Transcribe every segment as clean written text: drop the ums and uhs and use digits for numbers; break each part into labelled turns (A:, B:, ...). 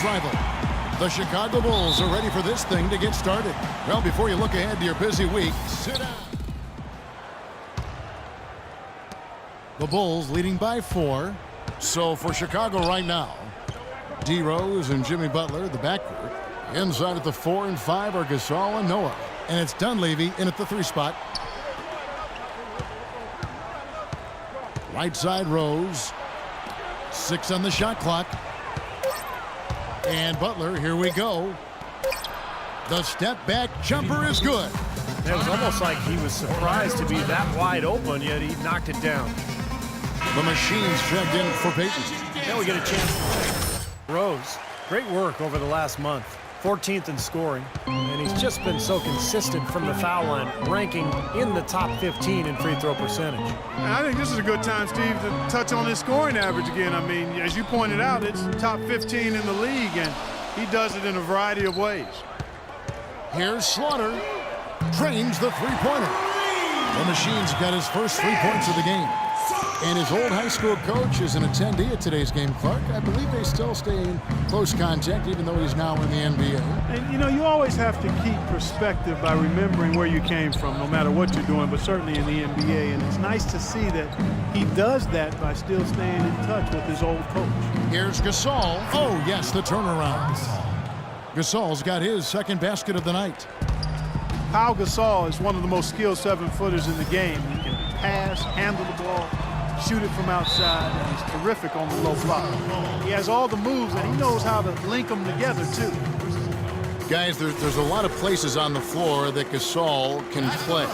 A: conference rival. The Chicago Bulls are ready for this thing to get started. Well, before you look ahead to your busy week, sit down. The Bulls leading by 4. So for Chicago right now, D. Rose and Jimmy Butler, the backcourt. Inside at the 4 and 5 are Gasol and Noah. And it's Dunleavy in at the 3 spot. Right side, Rose. 6 on the shot clock. And Butler, here we go. The step back jumper is good.
B: It was almost like he was surprised to be that wide open, yet he knocked it down.
A: The Machines checked in for Payton.
B: Now we get a chance. Rose, great work over the last month. 14th in scoring, and he's just been so consistent from the foul line, ranking in the top 15 in free throw percentage.
C: And I think this is a good time, Steve, to touch on his scoring average again. I mean, as you pointed out, it's top 15 in the league, and he does it in a variety of ways.
A: Here's Slaughter. Drains the three-pointer. The Machines got his first 3 points of the game. And his old high school coach is an attendee at today's game, Clark. I believe they still stay in close contact, even though he's now in the NBA.
C: And, you know, you always have to keep perspective by remembering where you came from, no matter what you're doing, but certainly in the NBA. And it's nice to see that he does that by still staying in touch with his old coach.
A: Here's Gasol. Oh, yes, the turnaround. Gasol's got his second basket of the night.
C: Pau Gasol is one of the most skilled 7-footers in the game. He can pass, handle the ball, shoot it from outside, and he's terrific on the low block. He has all the moves, and he knows how to link them together, too.
A: Guys, there's a lot of places on the floor that Gasol can play,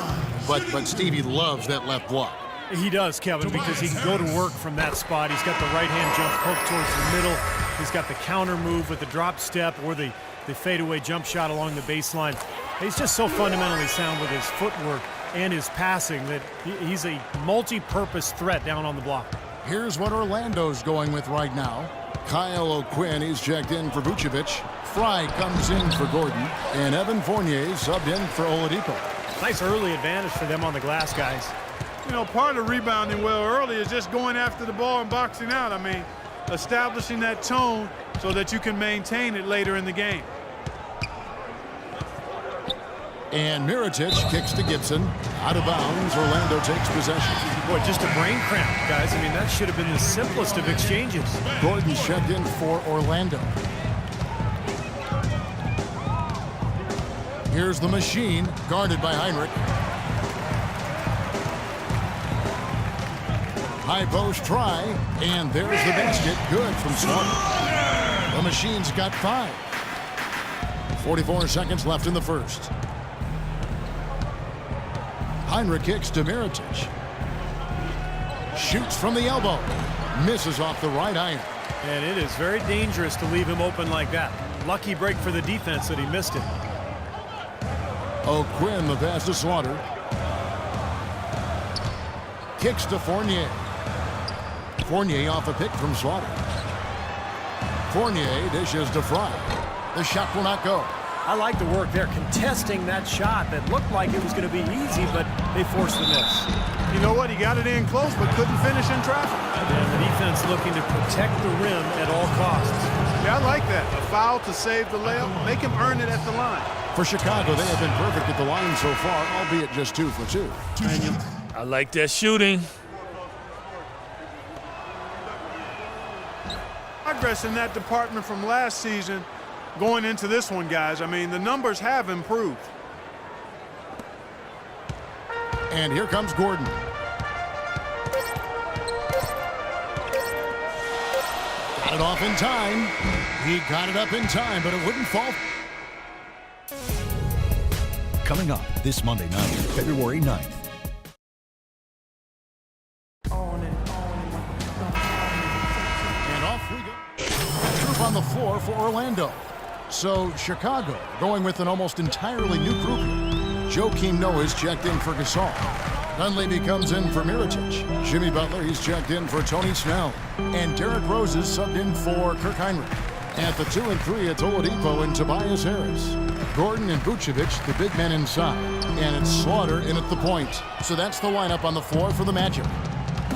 A: but Stevie loves that left block.
B: He does, Kevin, because he can go to work from that spot. He's got the right-hand jump poke towards the middle. He's got the counter move with the drop step or the fadeaway jump shot along the baseline. He's just so fundamentally sound with his footwork and his passing that he's a multi-purpose threat down on the block.
A: Here's what Orlando's going with right now. Kyle O'Quinn, he's checked in for Vucevic. Fry comes in for Gordon. And Evan Fournier subbed in for Oladipo.
B: Nice early advantage for them on the glass, guys.
C: You know, part of rebounding well early is just going after the ball and boxing out. I mean, establishing that tone so that you can maintain it later in the game.
A: And Mirotic kicks to Gibson. Out of bounds, Orlando takes possession.
B: Boy, just a brain cramp, guys. I mean, that should have been the simplest of exchanges.
A: Gordon's checked in for Orlando. Here's the Machine, guarded by Heinrich. High post try, and there's the basket. Good from Slaughter. The Machine's got 5. 44 seconds left in the first. Heinrich kicks to Mirotic. Shoots from the elbow. Misses off the right iron.
B: And it is very dangerous to leave him open like that. Lucky break for the defense that he missed it.
A: O'Quinn, the pass to Slaughter. Kicks to Fournier. Fournier off a pick from Slaughter. Fournier dishes to Fry. The shot will not go.
B: I like the work there, contesting that shot that looked like it was going to be easy, but they forced the miss.
C: You know what? He got it in close, but couldn't finish in traffic.
B: And the defense looking to protect the rim at all costs.
C: Yeah, I like that. A foul to save the layup. Make him earn it at the line.
A: For Chicago, they have been perfect at the line so far, albeit just 2 for 2.
D: I like that shooting.
C: Progress in that department from last season going into this one, guys. I mean, the numbers have improved.
A: And here comes Gordon. Got it off in time. He got it up in time, but it wouldn't fall.
E: Coming up this Monday night, February 9th.
A: And off we go. Troop on the floor for Orlando. So Chicago going with an almost entirely new group here. Joakim Noah's checked in for Gasol. Dunleavy comes in for Mirotic. Jimmy Butler, he's checked in for Tony Snell. And Derrick Rose is subbed in for Kirk Heinrich. At the 2 and 3, it's Oladipo and Tobias Harris. Gordon and Vucevic, the big men inside. And it's Slaughter in at the point. So that's the lineup on the floor for the matchup.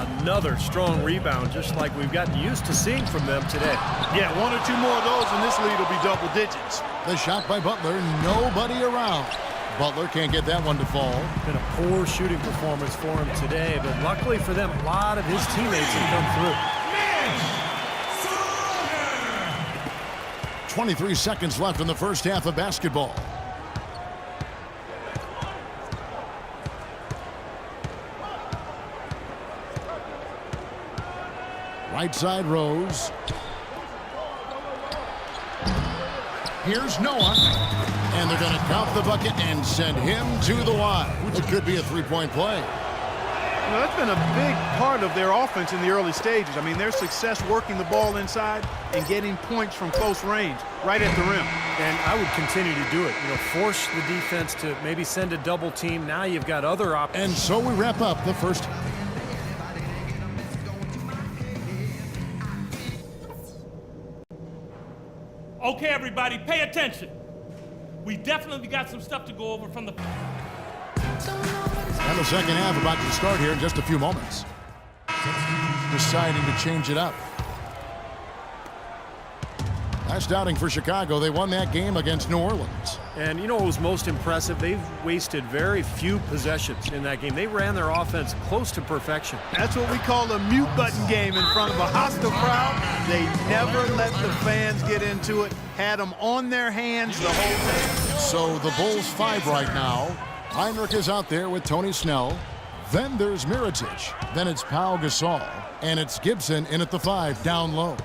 B: Another strong rebound, just like we've gotten used to seeing from them today.
C: Yeah, 1 or 2 more of those and this lead will be double digits.
A: The shot by Butler, nobody around. Butler can't get that one to fall.
B: Been a poor shooting performance for him today, but luckily for them, a lot of his teammates have come through.
A: 23 seconds left in the first half of basketball. Right side Rose. Here's Noah. And they're going to count the bucket and send him to the line. It could be a three-point play.
C: You know, that's been a big part of their offense in the early stages. I mean, their success working the ball inside and getting points from close range, right at the rim.
B: And I would continue to do it. You know, force the defense to maybe send a double team. Now you've got other options.
A: And so we wrap up the first half.
F: Okay, everybody, pay attention. We definitely got some stuff to go over from the...
A: And the second half about to start here in just a few moments. Deciding to change it up. Last outing for Chicago, they won that game against New Orleans.
B: And you know what was most impressive? They've wasted very few possessions in that game. They ran their offense close to perfection.
C: That's what we call a mute button game in front of a hostile crowd. They never let the fans get into it. Had them on their hands the whole time.
A: So the Bulls 5 right now. Heinrich is out there with Tony Snell. Then there's Mirotic. Then it's Pau Gasol. And it's Gibson in at the 5 down low.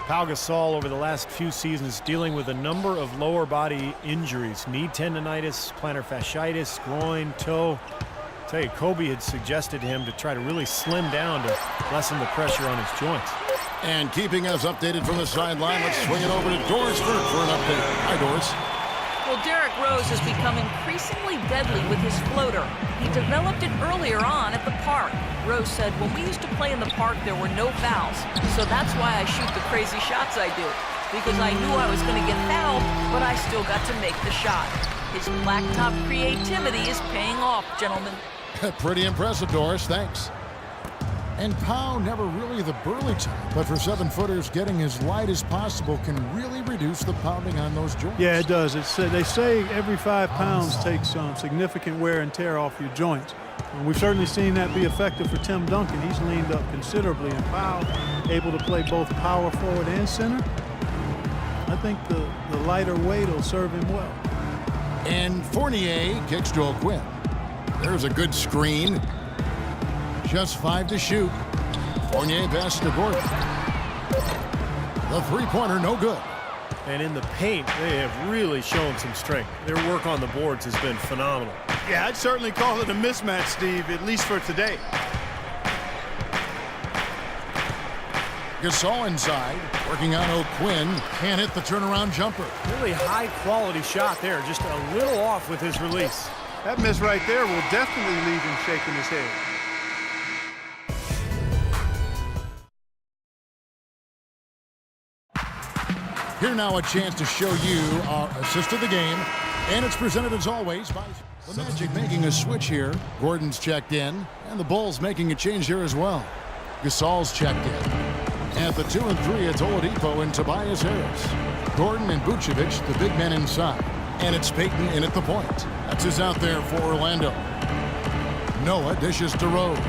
B: Pau Gasol over the last few seasons dealing with a number of lower body injuries. Knee tendonitis, plantar fasciitis, groin, toe. I'll tell you, Kobe had suggested to him to try to really slim down to lessen the pressure on his joints.
A: And keeping us updated from the sideline, let's swing it over to Doris Burke for an update. Hi, Doris.
G: Well, Derrick Rose has become increasingly deadly with his floater. He developed it earlier on at the park. Rose said, when we used to play in the park, there were no fouls. So that's why I shoot the crazy shots I do. Because I knew I was going to get fouled, but I still got to make the shot. His blacktop creativity is paying off, gentlemen.
A: Pretty impressive, Doris. Thanks. And Pau, never really the burly type, but for 7-footers, getting as light as possible can really reduce the pounding on those joints.
C: Yeah, it does. They say every 5 pounds takes some significant wear and tear off your joints. And we've certainly seen that be effective for Tim Duncan. He's leaned up considerably, and Pau able to play both power forward and center. I think the lighter weight will serve him well.
A: And Fournier kicks to O'Quinn. There's a good screen. Just 5 to shoot. Fournier passes to Gordon. The three-pointer, no good.
B: And in the paint, they have really shown some strength. Their work on the boards has been phenomenal.
C: Yeah, I'd certainly call it a mismatch, Steve, at least for today.
A: Gasol inside, working on O'Quinn. Can't hit the turnaround jumper.
B: Really high-quality shot there, just a little off with his release.
C: That miss right there will definitely leave him shaking his head.
A: Here now a chance to show you our assist of the game. And it's presented as always by the Magic making a switch here. Gordon's checked in. And the Bulls making a change here as well. Gasol's checked in. At the 2 and 3, it's Oladipo and Tobias Harris. Gordon and Vucevic, the big men inside. And it's Payton in at the point. That's who's out there for Orlando. Noah dishes to Rose.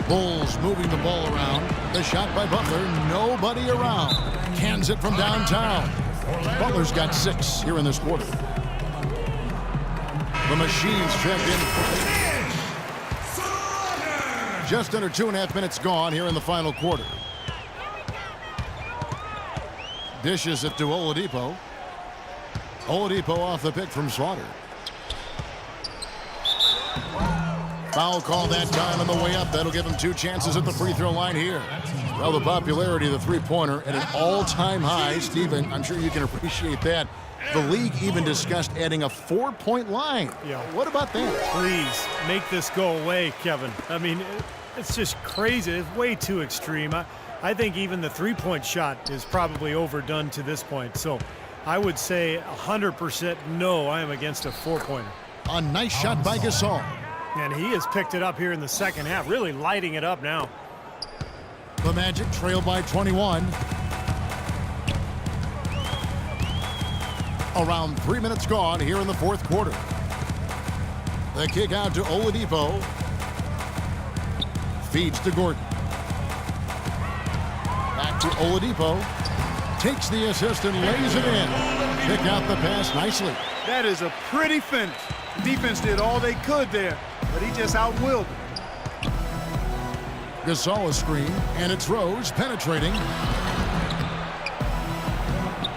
A: Bulls moving the ball around. The shot by Butler. Nobody around. Cans it from downtown. Butler's got 6 here in this quarter. The Machines checked in. Just under 2.5 minutes gone here in the final quarter. Dishes it to Oladipo. Oladipo off the pick from Slaughter. Foul call that time on the way up. That'll give him 2 chances at the free throw line here. Well, the popularity of the three-pointer at an all-time high. Steven, I'm sure you can appreciate that. The league even discussed adding a 4-point line.
B: Yeah.
A: What about that?
B: Please make this go away, Kevin. I mean, it's just crazy. It's way too extreme. I think even the three-point shot is probably overdone to this point. So I would say 100% no, I am against a 4-pointer.
A: A nice shot by Gasol.
B: And he has picked it up here in the second half, really lighting it up now.
A: The Magic trail by 21. Around 3 minutes gone here in the fourth quarter. The kick out to Oladipo. Feeds to Gordon. Back to Oladipo. Takes the assist and lays it in. Pick out the pass nicely.
C: That is a pretty finish. The defense did all they could there, but he just outwilled it.
A: Gasol screen, and it's Rose penetrating.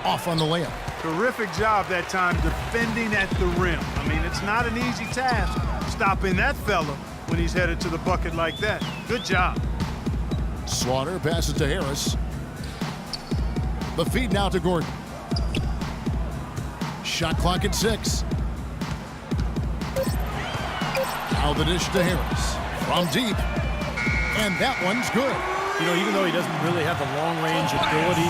A: Off on the layup.
C: Terrific job that time defending at the rim. I mean, it's not an easy task stopping that fella when he's headed to the bucket like that. Good job.
A: Slaughter passes to Harris. The feed now to Gordon. Shot clock at 6. Now the dish to Harris. From deep. And that one's good.
B: You know, even though he doesn't really have the long-range ability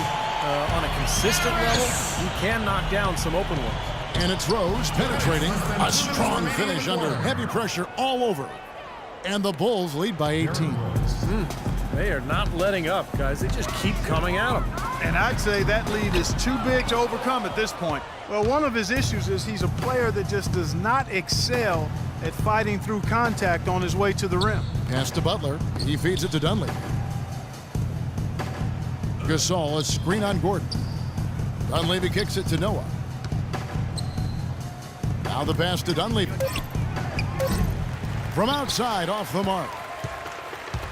B: on a consistent level, he can knock down some open ones.
A: And it's Rose penetrating. A strong finish under heavy pressure all over. And the Bulls lead by 18.
B: They are not letting up, guys. They just keep coming at him.
C: And I'd say that lead is too big to overcome at this point. Well, one of his issues is he's a player that just does not excel at fighting through contact on his way to the rim.
A: Pass to Butler. He feeds it to Dunleavy. Gasol, a screen on Gordon. Dunleavy kicks it to Noah. Now the pass to Dunleavy. From outside, off the mark.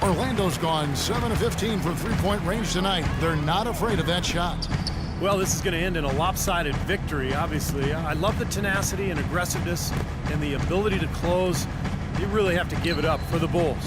A: Orlando's gone 7 of 15 from three-point range tonight. They're not afraid of that shot.
B: Well, this is going to end in a lopsided victory, obviously. I love the tenacity and aggressiveness and the ability to close. You really have to give it up for the Bulls.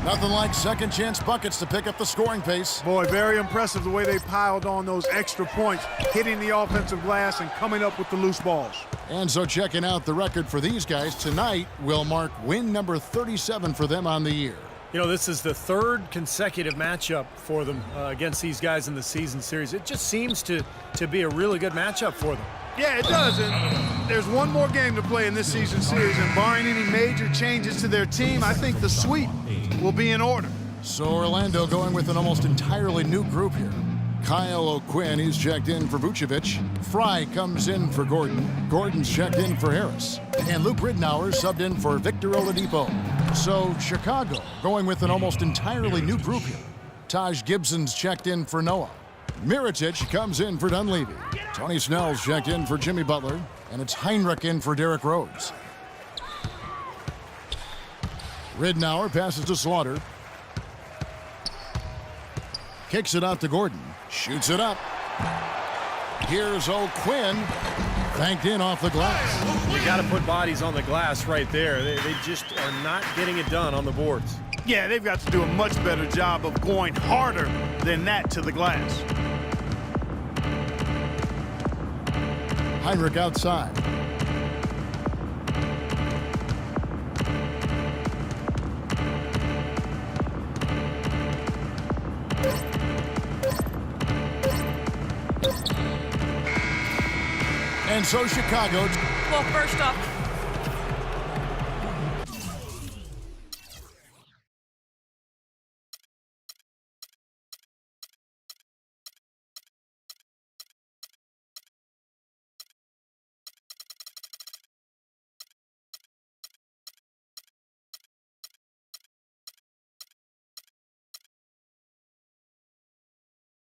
A: Nothing like second chance buckets to pick up the scoring pace.
C: Boy, very impressive the way they piled on those extra points, hitting the offensive glass and coming up with the loose balls.
A: And so checking out the record for these guys tonight will mark win number 37 for them on the year.
B: You know, this is the third consecutive matchup for them against these guys in the season series. It just seems to be a really good matchup for them.
C: Yeah, it does. And there's one more game to play in this season series, and barring any major changes to their team, I think the sweep will be in order.
A: So Orlando going with an almost entirely new group here. Kyle O'Quinn, he's checked in for Vucevic. Fry comes in for Gordon. Gordon's checked in for Harris. And Luke Ridnour subbed in for Victor Oladipo. So Chicago going with an almost entirely new group here. Taj Gibson's checked in for Noah. Mirotic comes in for Dunleavy. Tony Snell's checked in for Jimmy Butler. And it's Heinrich in for Derrick Rose. Ridnour passes to Slaughter. Kicks it out to Gordon. Shoots it up. Here's O'Quinn. Banked in off the glass.
B: You got to put bodies on the glass right there. They just are not getting it done on the boards.
C: Yeah, they've got to do a much better job of going harder than that to the glass.
A: Heinrich outside. And so Chicago.
G: Well, first off,